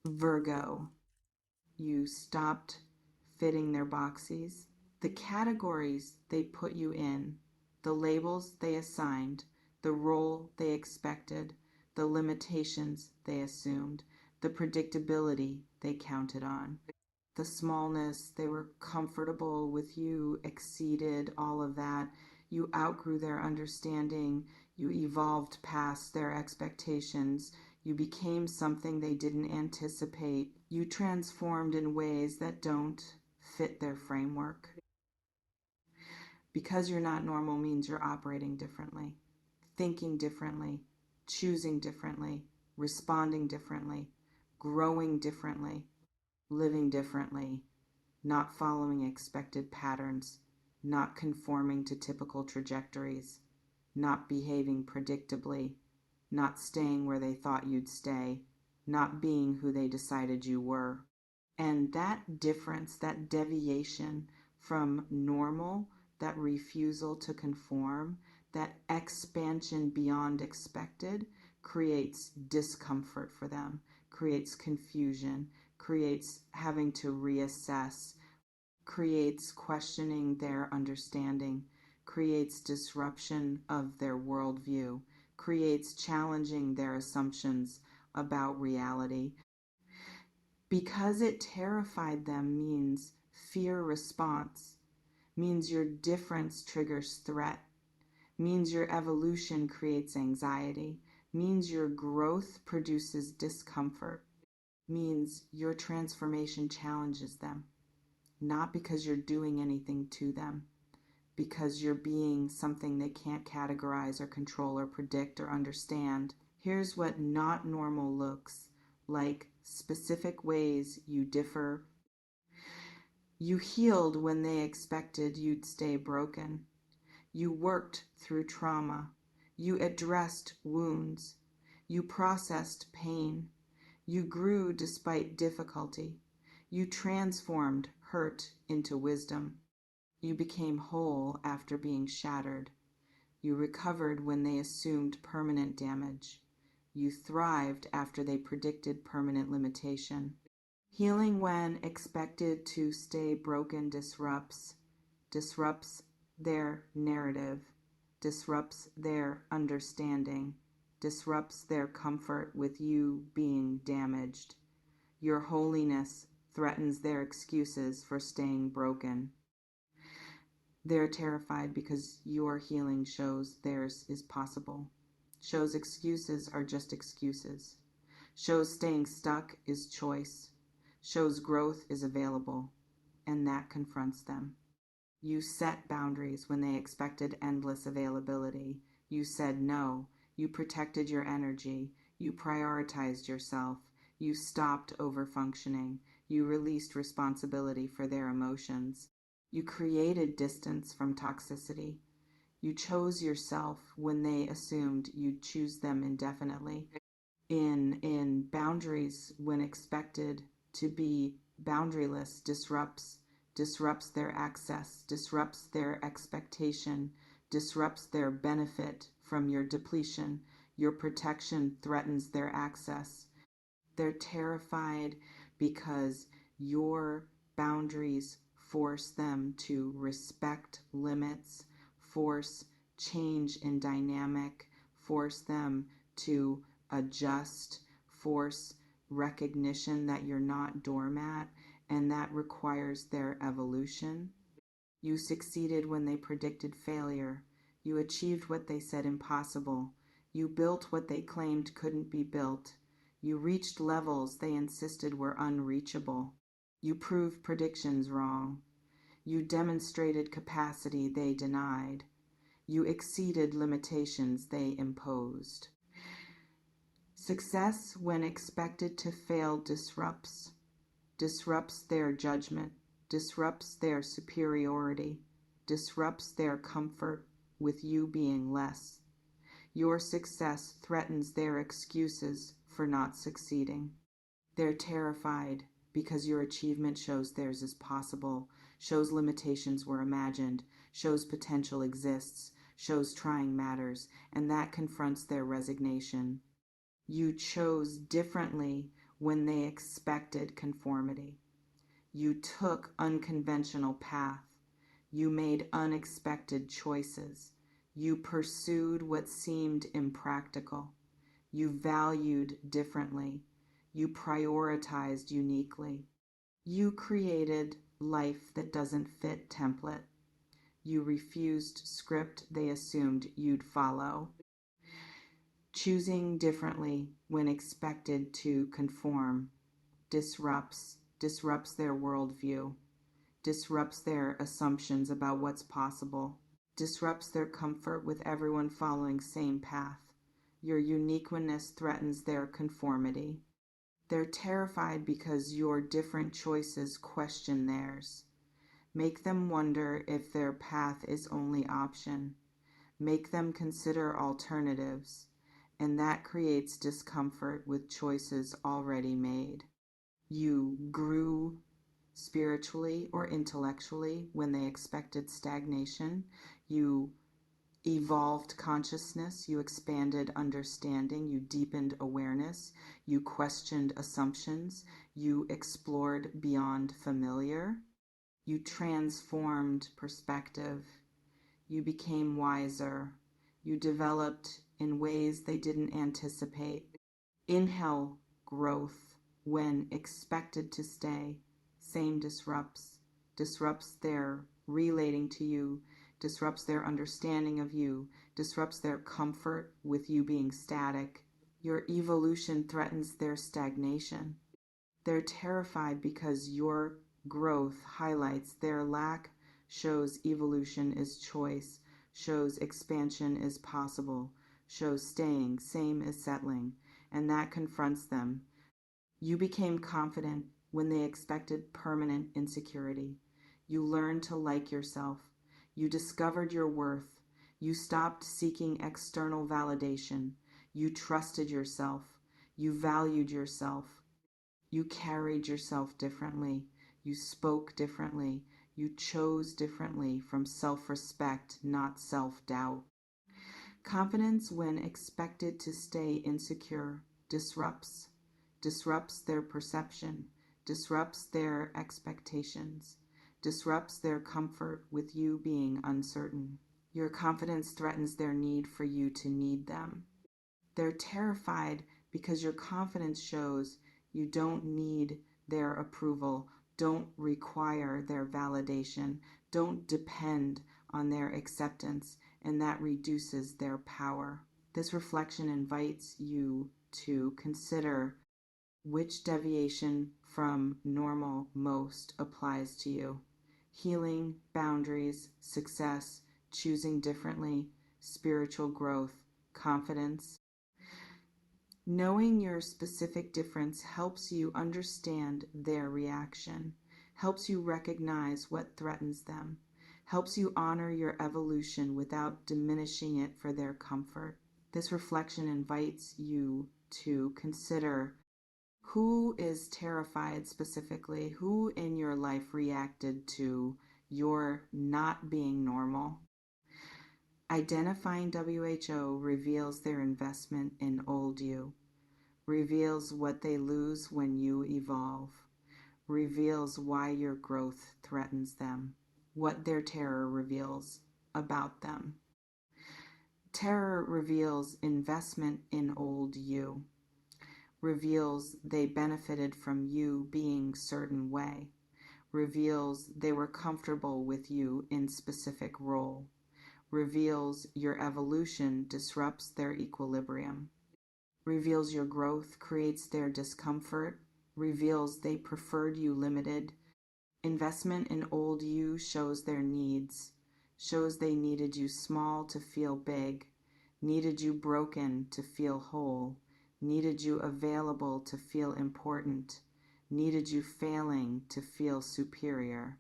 Virgo, you stopped fitting their boxes. The categories they put you in, the labels they assigned, the role they expected, the limitations they assumed, the predictability they counted on, the smallness they were comfortable with you exceeded all of that. You outgrew their understanding. You evolved past their expectations. You became something they didn't anticipate. You transformed in ways that don't fit their framework. Because you're not normal means you're operating differently, thinking differently, choosing differently, responding differently, growing differently, living differently, not following expected patterns, not conforming to typical trajectories, not behaving predictably, not staying where they thought you'd stay, not being who they decided you were. And that difference, that deviation from normal, that refusal to conform, that expansion beyond expected creates discomfort for them, creates confusion, creates having to reassess, creates questioning their understanding, creates disruption of their worldview, creates challenging their assumptions about reality. Because it terrified them means fear response, means your difference triggers threat, means your evolution creates anxiety, means your growth produces discomfort, means your transformation challenges them, not because you're doing anything to them, because you're being something they can't categorize or control or predict or understand. Here's what not normal looks like: specific ways you differ. You healed when they expected you'd stay broken. You worked through trauma. You addressed wounds. You processed pain. You grew despite difficulty. You transformed hurt into wisdom. You became whole after being shattered. You recovered when they assumed permanent damage. You thrived after they predicted permanent limitation. Healing when expected to stay broken disrupts their narrative, disrupts their understanding, disrupts their comfort with you being damaged. Your holiness threatens their excuses for staying broken. They're terrified because your healing shows theirs is possible, shows excuses are just excuses, shows staying stuck is choice, shows growth is available, and that confronts them. You set boundaries when they expected endless availability. You said no. You protected your energy. You prioritized yourself. You stopped overfunctioning. You released responsibility for their emotions. You created distance from toxicity. You chose yourself when they assumed you'd choose them indefinitely. In boundaries when expected to be boundaryless disrupts their access, disrupts their expectation, disrupts their benefit from your depletion. Your protection threatens their access. They're terrified because your boundaries force them to respect limits, force change in dynamic, force them to adjust, force recognition that you're not doormat, and that requires their evolution. You succeeded when they predicted failure. You achieved what they said impossible. You built what they claimed couldn't be built. You reached levels they insisted were unreachable. You proved predictions wrong. You demonstrated capacity they denied. You exceeded limitations they imposed. Success when expected to fail disrupts their judgment, disrupts their superiority, disrupts their comfort with you being less. Your success threatens their excuses for not succeeding. They're terrified because your achievement shows theirs is possible, shows limitations were imagined, shows potential exists, shows trying matters, and that confronts their resignation. You chose differently when they expected conformity. You took unconventional path. You made unexpected choices. You pursued what seemed impractical. You valued differently. You prioritized uniquely. You created life that doesn't fit template. You refused script they assumed you'd follow. Choosing differently when expected to conform disrupts their worldview, disrupts their assumptions about what's possible, disrupts their comfort with everyone following same path. Your uniqueness threatens their conformity. They're terrified because your different choices question theirs. Make them wonder if their path is only option. Make them consider alternatives, and that creates discomfort with choices already made. You grew spiritually or intellectually when they expected stagnation. You evolved consciousness, you expanded understanding, you deepened awareness, you questioned assumptions, you explored beyond familiar, you transformed perspective, you became wiser, you developed in ways they didn't anticipate. Inhale growth when expected to stay. Same disrupts their relating to you, disrupts their understanding of you, disrupts their comfort with you being static. Your evolution threatens their stagnation. They're terrified because your growth highlights their lack, shows evolution is choice, shows expansion is possible, shows staying same is settling, and that confronts them. You became confident when they expected permanent insecurity. You learned to like yourself. You discovered your worth. You stopped seeking external validation. You trusted yourself. You valued yourself. You carried yourself differently. You spoke differently. You chose differently from self-respect, not self-doubt. Confidence, when expected to stay insecure, disrupts their perception, disrupts their expectations, disrupts their comfort with you being uncertain. Your confidence threatens their need for you to need them. They're terrified because your confidence shows you don't need their approval, don't require their validation, don't depend on their acceptance, and that reduces their power. This reflection invites you to consider which deviation from normal most applies to you. Healing, boundaries, success, choosing differently, spiritual growth, confidence. Knowing your specific difference helps you understand their reaction, helps you recognize what threatens them, helps you honor your evolution without diminishing it for their comfort. This reflection invites you to consider who is terrified specifically, who in your life reacted to your not being normal. Identifying WHO reveals their investment in old you, reveals what they lose when you evolve, reveals why your growth threatens them, what their terror reveals about them. Terror reveals investment in old you, reveals they benefited from you being certain way, reveals they were comfortable with you in specific role, reveals your evolution disrupts their equilibrium, reveals your growth creates their discomfort, reveals they preferred you limited. Investment in old you shows their needs, shows they needed you small to feel big, needed you broken to feel whole, needed you available to feel important, needed you failing to feel superior.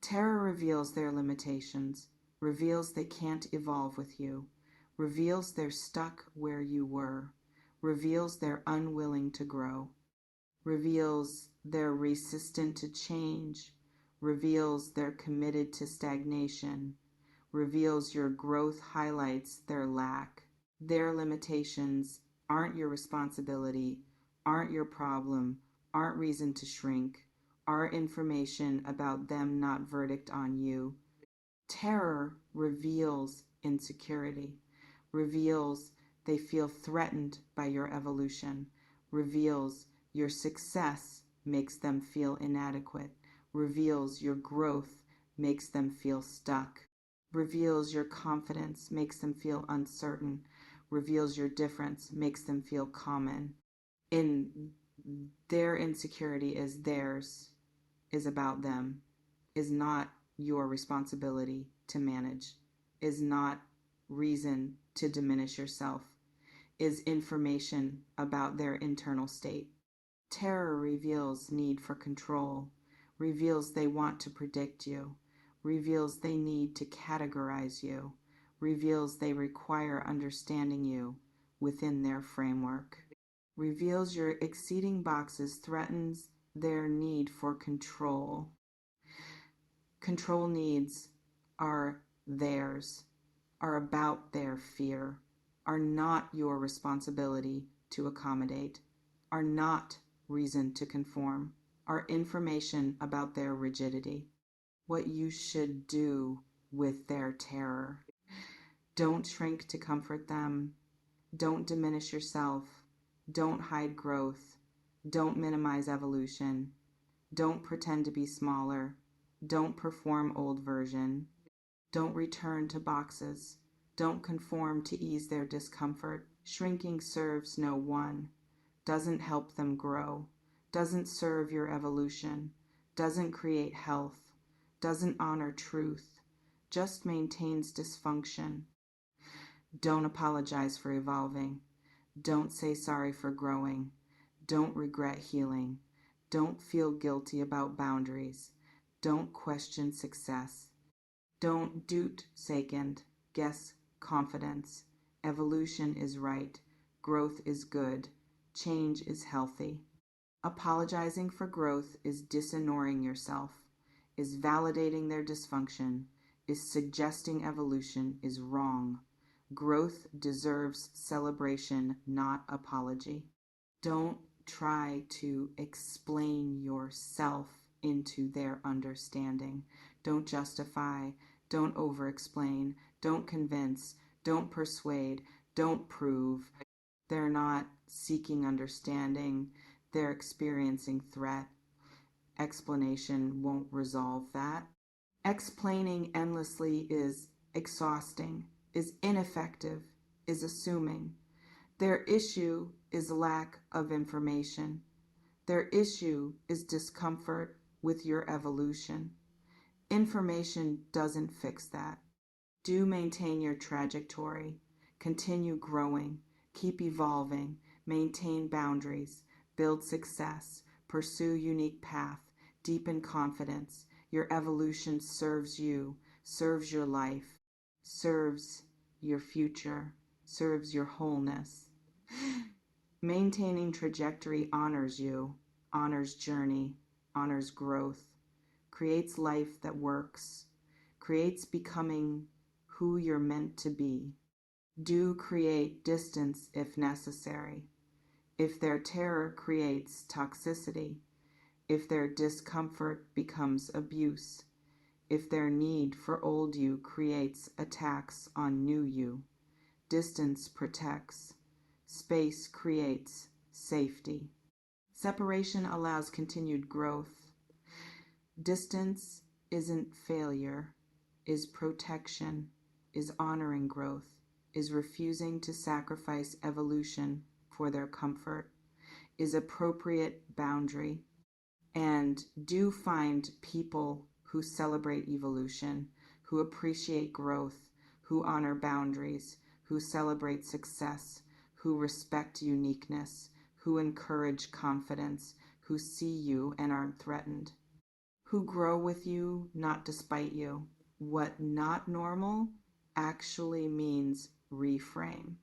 Terror reveals their limitations, reveals they can't evolve with you, reveals they're stuck where you were, reveals they're unwilling to grow, reveals they're resistant to change, reveals they're committed to stagnation, reveals your growth highlights their lack. Their limitations aren't your responsibility, aren't your problem, aren't reason to shrink, are information about them, not verdict on you. Terror reveals insecurity, reveals they feel threatened by your evolution, reveals your success makes them feel inadequate, reveals your growth makes them feel stuck, reveals your confidence makes them feel uncertain, reveals your difference makes them feel common. In their insecurity is theirs, is about them, is not your responsibility to manage, is not reason to diminish yourself, is information about their internal state. Terror reveals need for control, reveals they want to predict you, reveals they need to categorize you, reveals they require understanding you within their framework, reveals your exceeding boxes, threatens their need for control. Control needs are theirs, are about their fear, are not your responsibility to accommodate, are not reason to conform, are information about their rigidity, what you should do with their terror. Don't shrink to comfort them. Don't diminish yourself. Don't hide growth. Don't minimize evolution. Don't pretend to be smaller. Don't perform old version. Don't return to boxes. Don't conform to ease their discomfort. Shrinking serves no one, doesn't help them grow, doesn't serve your evolution, doesn't create health, doesn't honor truth, just maintains dysfunction. Don't apologize for evolving. Don't say sorry for growing. Don't regret healing. Don't feel guilty about boundaries. Don't question success. Don't doot second, guess confidence. Evolution is right. Growth is good. Change is healthy. Apologizing for growth is dishonoring yourself, is validating their dysfunction, is suggesting evolution is wrong. Growth deserves celebration, not apology. Don't try to explain yourself into their understanding. Don't justify, don't over-explain, don't convince, don't persuade, don't prove. They're not seeking understanding, they're experiencing threat. Explanation won't resolve that. Explaining endlessly is exhausting, is ineffective, is assuming. Their issue is lack of information. Their issue is discomfort with your evolution. Information doesn't fix that. Do maintain your trajectory. Continue growing. Keep evolving. Maintain boundaries. Build success. Pursue unique path. Deepen confidence. Your evolution serves you, serves your life, serves your future, serves your wholeness. Maintaining trajectory honors you, honors journey, honors growth, creates life that works, creates becoming who you're meant to be. Do create distance if necessary. If their terror creates toxicity, if their discomfort becomes abuse, if their need for old you creates attacks on new you, distance protects, space creates safety. Separation allows continued growth. Distance isn't failure, is protection, is honoring growth, is refusing to sacrifice evolution for their comfort, is appropriate boundary. And do find people who celebrate evolution, who appreciate growth, who honor boundaries, who celebrate success, who respect uniqueness, who encourage confidence, who see you and aren't threatened, who grow with you, not despite you. What not normal actually means reframe.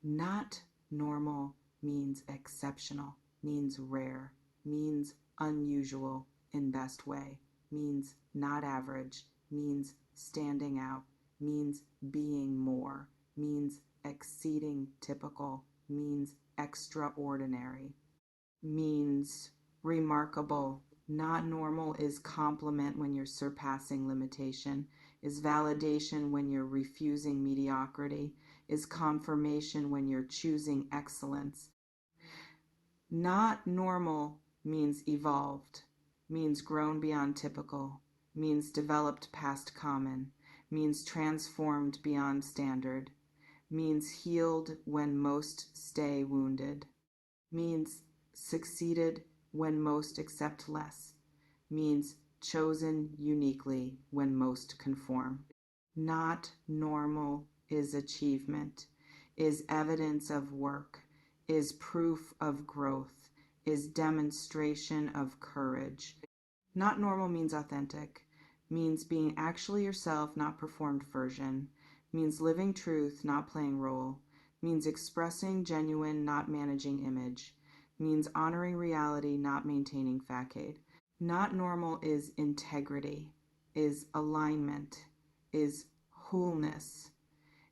Not normal means exceptional, means rare, means unusual in best way, means not average, means standing out, means being more, means exceeding typical, means extraordinary, means remarkable. Not normal is compliment when you're surpassing limitation, is validation when you're refusing mediocrity, is confirmation when you're choosing excellence. Not normal means evolved, means grown beyond typical, means developed past common, means transformed beyond standard, means healed when most stay wounded, means succeeded when most accept less, means chosen uniquely when most conform. Not normal is achievement, is evidence of work, is proof of growth, is demonstration of courage. Not normal means authentic, means being actually yourself, not performed version, means living truth, not playing role, means expressing genuine, not managing image, means honoring reality, not maintaining facade. Not normal is integrity, is alignment, is wholeness,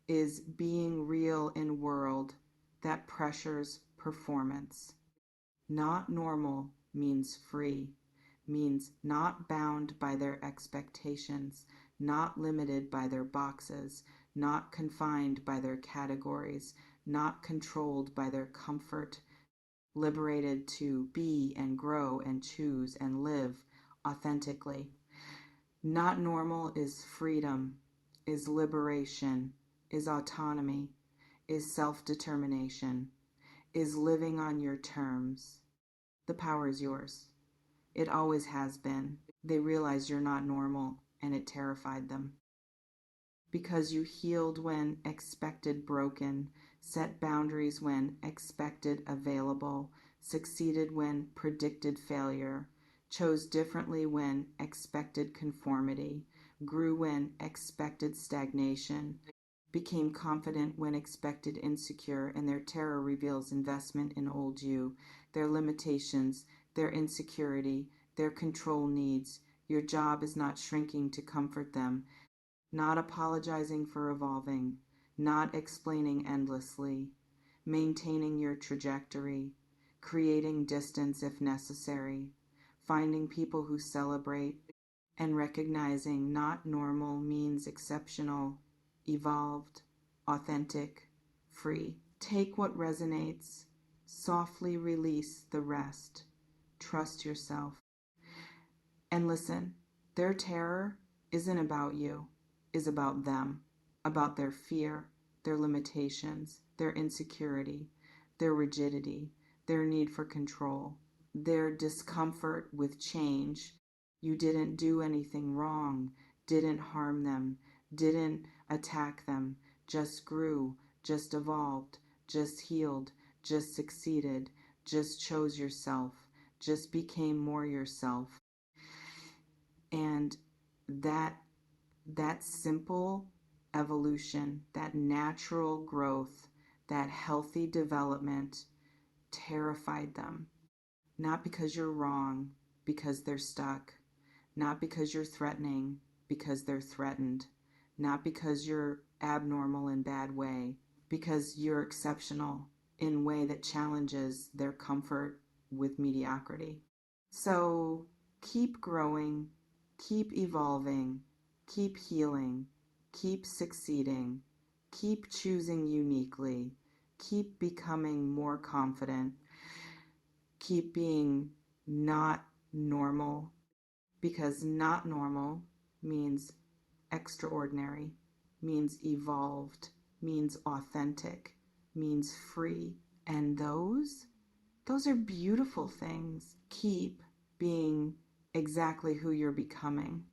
is being real in a world that pressures performance. Not normal means free, means not bound by their expectations, not limited by their boxes, not confined by their categories, not controlled by their comfort, liberated to be and grow and choose and live authentically. Not normal is freedom, is liberation, is autonomy, is self-determination, is living on your terms. The power is yours. It always has been. They realized you're not normal, and it terrified them. Because you healed when expected broken, set boundaries when expected available, succeeded when predicted failure, chose differently when expected conformity, grew when expected stagnation, became confident when expected insecure, and their terror reveals investment in old you, their limitations, their insecurity, their control needs. Your job is not shrinking to comfort them, not apologizing for evolving, not explaining endlessly, maintaining your trajectory, creating distance if necessary, finding people who celebrate, and recognizing not normal means exceptional, evolved, authentic, free. Take what resonates, softly release the rest, trust yourself. And listen, their terror isn't about you, is about them, about their fear, their limitations, their insecurity, their rigidity, their need for control, their discomfort with change. You didn't do anything wrong, didn't harm them, didn't attack them, just grew, just evolved, just healed, just succeeded, just chose yourself, just became more yourself. And that simple evolution, that natural growth, that healthy development terrified them. Not because you're wrong, because they're stuck. Not because you're threatening, because they're threatened. Not because you're abnormal in bad way, because you're exceptional in a way that challenges their comfort with mediocrity. So keep growing, keep evolving, keep healing, keep succeeding, keep choosing uniquely, keep becoming more confident, keep being not normal, because not normal means extraordinary, means evolved, means authentic, means free. And those are beautiful things. Keep being exactly who you're becoming.